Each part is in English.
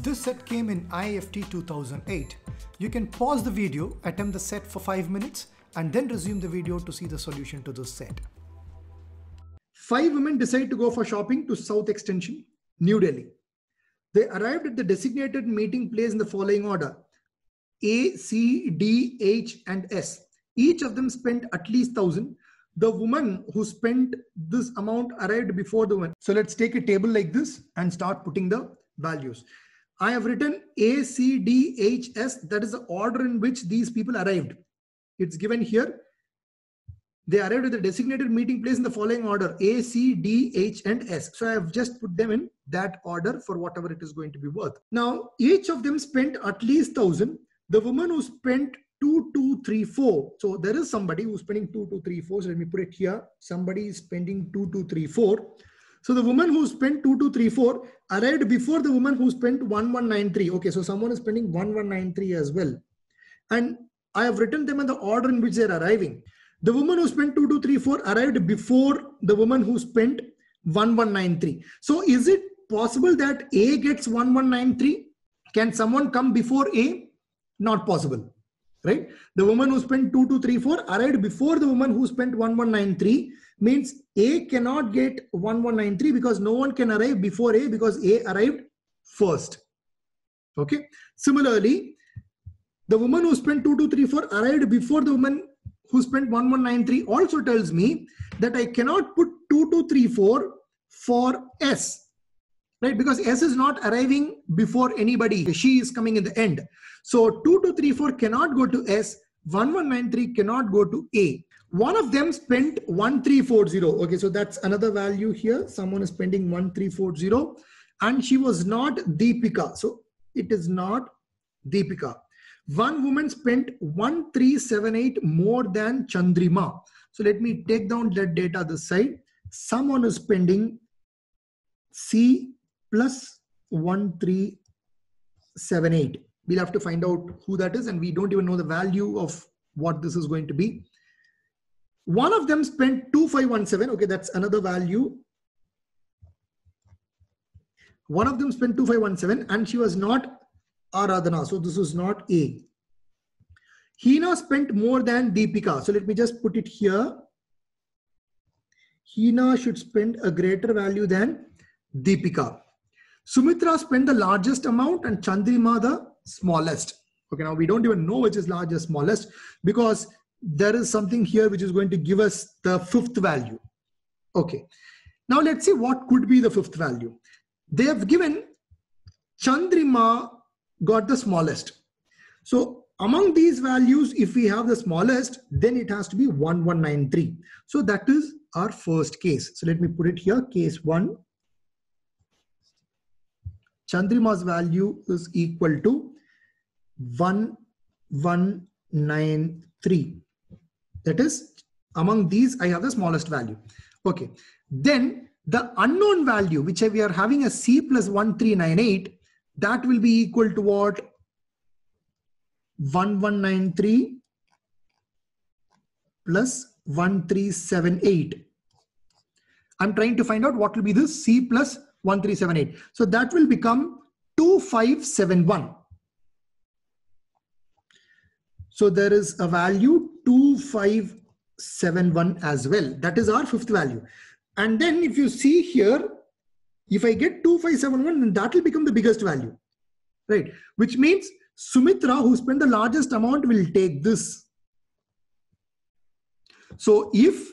This set came in IFT 2008. You can pause the video, attempt the set for 5 minutes, and then resume the video to see the solution to this set. 5 women decide to go for shopping to South Extension, New Delhi. They arrived at the designated meeting place in the following order: A, C, D, H, and S. Each of them spent at least 1,000. The woman who spent this amount arrived before the one. So let's take a table like this and start putting the values. I have written A, C, D, H, S. That is the order in which these people arrived. It's given here. They arrived at the designated meeting place in the following order: A, C, D, H, and S. So I have just put them in that order for whatever it is going to be worth. Now, each of them spent at least 1,000. The woman who spent 2, 2, 3, 4. So there is somebody who's spending 2, 2, 3, 4. So let me put it here. Somebody is spending 2, 2, 3, 4. So the woman who spent 2, 2, 3, 4 arrived before the woman who spent 1193. Okay, so someone is spending 1193 as well. And I have written them in the order in which they are arriving. The woman who spent 2, 2, 3, 4 arrived before the woman who spent 1193. So is it possible that A gets 1193? Can someone come before A? Not possible, right? The woman who spent 2, 2, 3, 4 arrived before the woman who spent 1193. Means A cannot get 1193 because no one can arrive before A because A arrived first. Okay. Similarly, the woman who spent 2, 2, 3, 4 arrived before the woman who spent 1193 also tells me that I cannot put 2, 2, 3, 4 for S, right? Because S is not arriving before anybody. She is coming in the end. So 2, 2, 3, 4 cannot go to S. 1193 cannot go to A. One of them spent 1340. Okay, so that's another value here. Someone is spending 1340 and she was not Deepika. So it is not Deepika. One woman spent 1378 more than Chandrima. So let me take down that data this side. Someone is spending C plus 1378. We'll have to find out who that is, and we don't even know the value of what this is going to be. One of them spent 2517. Okay, that's another value. One of them spent 2517 and she was not Aradhana. So this is not A. Hina spent more than Deepika. So let me just put it here. Hina should spend a greater value than Deepika. Sumitra spent the largest amount and Chandrima the smallest. Okay, now we don't even know which is largest, smallest, because there is something here which is going to give us the fifth value. Okay, now let's see what could be the fifth value. They have given Chandrima got the smallest. So among these values, if we have the smallest, then it has to be 1193. So that is our first case. So let me put it here, case 1. Chandrima's value is equal to 1193. That is, among these, I have the smallest value. Okay. Then the unknown value, which we are having a C plus 1398, that will be equal to what? 1193 plus 1378. I'm trying to find out what will be this C plus 1378. So that will become 2571. So there is a value 2571 as well. That is our fifth value. And then if you see here, if I get 2571, then that will become the biggest value, right? Which means Sumitra, who spent the largest amount, will take this. So if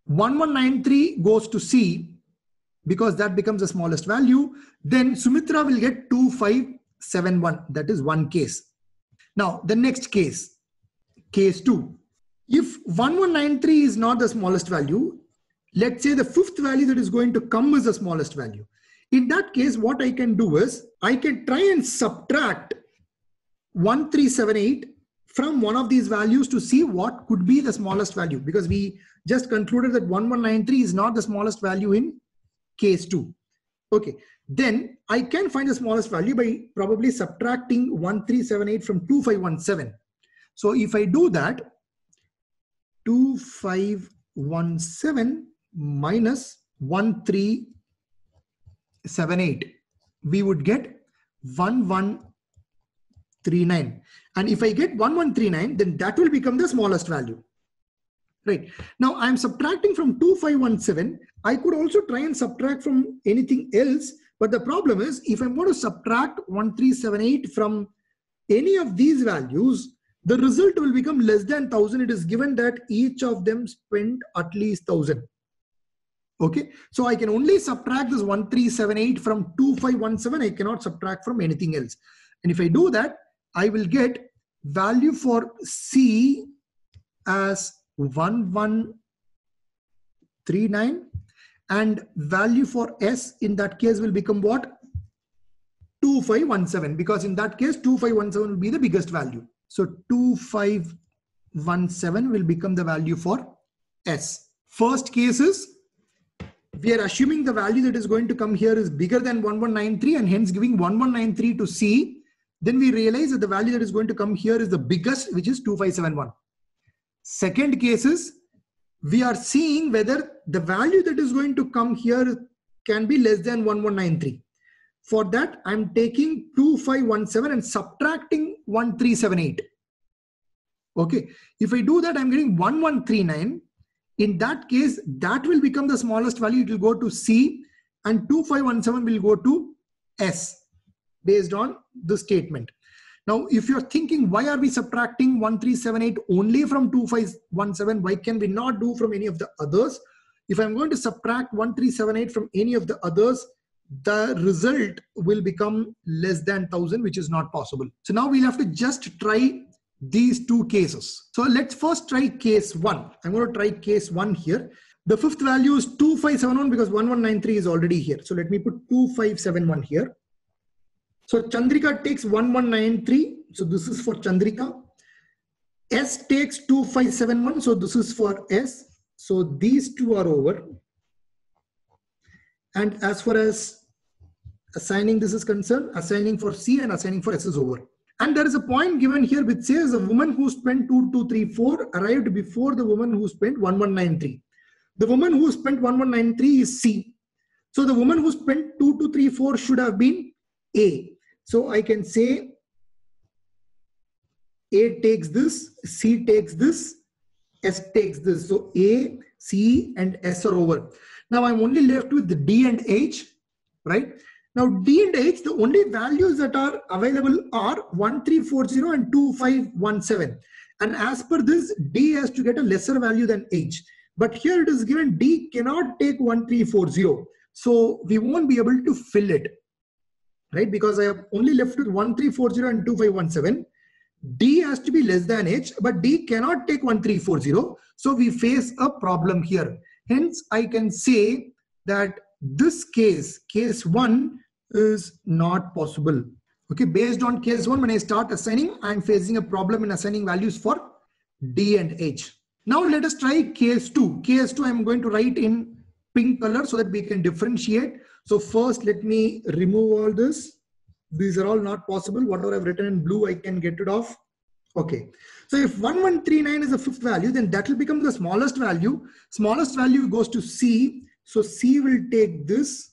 1193 goes to C, because that becomes the smallest value, then Sumitra will get 2571. That is one case. Now, the next case, case 2. If 1193 is not the smallest value, let's say the fifth value that is going to come is the smallest value. In that case, what I can do is, I can try and subtract 1378 from one of these values to see what could be the smallest value, because we just concluded that 1193 is not the smallest value in case 2. Okay, then I can find the smallest value by probably subtracting 1378 from 2517. So if I do that, 2517 minus 1378, we would get 1139. And if I get 1139, then that will become the smallest value. Right. Now I'm subtracting from 2517. I could also try and subtract from anything else. But the problem is, if I'm going to subtract 1378 from any of these values, the result will become less than 1000. It is given that each of them spent at least 1000. Okay. So I can only subtract this 1378 from 2517. I cannot subtract from anything else. And if I do that, I will get value for C as 1139, and value for S in that case will become what? 2517, because in that case 2517 will be the biggest value. So 2517 will become the value for S. First case is, we are assuming the value that is going to come here is bigger than 1193 and hence giving 1193 to C. Then we realize that the value that is going to come here is the biggest, which is 2571. Second case is, we are seeing whether the value that is going to come here can be less than 1193. For that, I'm taking 2517 and subtracting 1378. Okay. If I do that, I'm getting 1139. In that case, that will become the smallest value. It will go to C, and 2517 will go to S based on the statement. Now, if you're thinking, why are we subtracting 1378 only from 2517? Why can we not do from any of the others? If I'm going to subtract 1378 from any of the others, the result will become less than 1000, which is not possible. So now we'll have to just try these two cases. So let's first try case 1. I'm going to try case 1 here. The fifth value is 2571 because 1193 is already here. So let me put 2571 here. So Chandrika takes 1193. So this is for Chandrika. S takes 2571. So this is for S. So these two are over. And as far as assigning this is concerned, assigning for C and assigning for S is over. And there is a point given here which says the woman who spent 2234 arrived before the woman who spent 1193. The woman who spent 1193 is C. So the woman who spent 2234 should have been A. So I can say A takes this, C takes this, S takes this. So A, C and S are over. Now I'm only left with the D and H, right? Now D and H, the only values that are available are 1340 and 2517. And as per this, D has to get a lesser value than H. But here it is given D cannot take 1340. So we won't be able to fill it, right? Because I have only left with 1340 and 2517. D has to be less than H, but D cannot take 1340. So we face a problem here. Hence, I can say that this case, case 1, is not possible. Okay, based on case 1, when I start assigning, I'm facing a problem in assigning values for D and H. Now let us try case 2. Case 2, I'm going to write in pink color so that we can differentiate. So first, let me remove all this. These are all not possible. Whatever I've written in blue, I can get rid of. Okay. So if 1139 is the fifth value, then that will become the smallest value. Smallest value goes to C. So C will take this.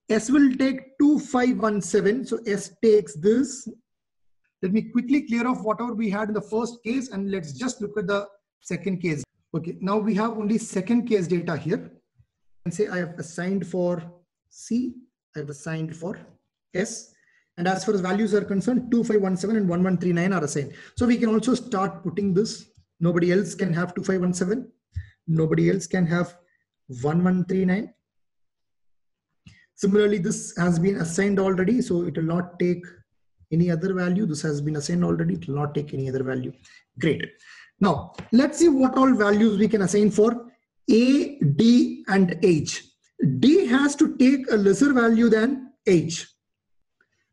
S will take 2517. So S takes this. Let me quickly clear off whatever we had in the first case and let's just look at the second case. Okay. Now we have only second case data here. And say I have assigned for C. I have assigned for S. And as far as values are concerned, 2517 and 1139 are assigned. So we can also start putting this. Nobody else can have 2517. Nobody else can have 1139. Similarly, this has been assigned already. So it will not take any other value. This has been assigned already. It will not take any other value. Great. Now, let's see what all values we can assign for A, D, and H. D has to take a lesser value than H.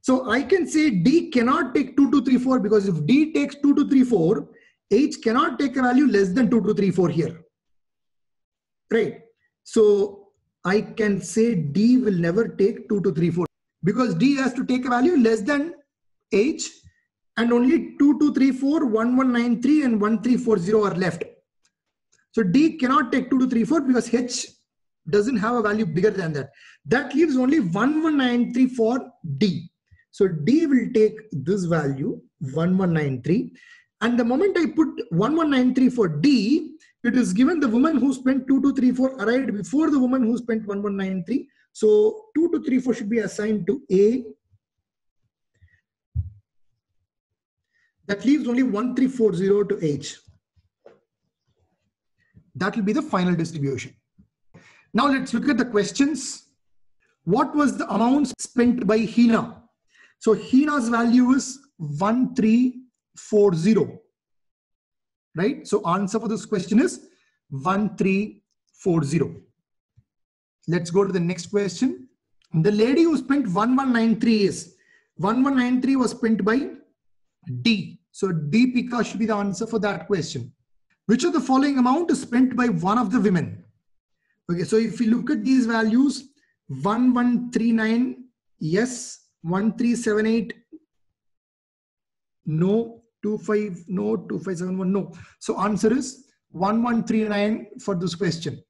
So I can say D cannot take 2234 because if D takes 2234, H cannot take a value less than 2234 here. Right. So I can say D will never take 2234 because D has to take a value less than H and only 2234, 1193 and 1340 are left. So D cannot take 2234 because H doesn't have a value bigger than that. That leaves only 1193 for D. So D will take this value 1193. And the moment I put 1193 for D, it is given the woman who spent 2234 arrived before the woman who spent 1193. So 2234 should be assigned to A. That leaves only 1340 to H. That will be the final distribution. Now let's look at the questions. What was the amount spent by Hina? So Hina's value is 1340, right? So answer for this question is 1340. Let's go to the next question. The lady who spent 1193 is 1193 was spent by D. So D Pika should be the answer for that question. Which of the following amount is spent by one of the women? Okay, so if we look at these values, 1139, yes. 1378, no. 25, no. 2571, no. So answer is 1139 for this question.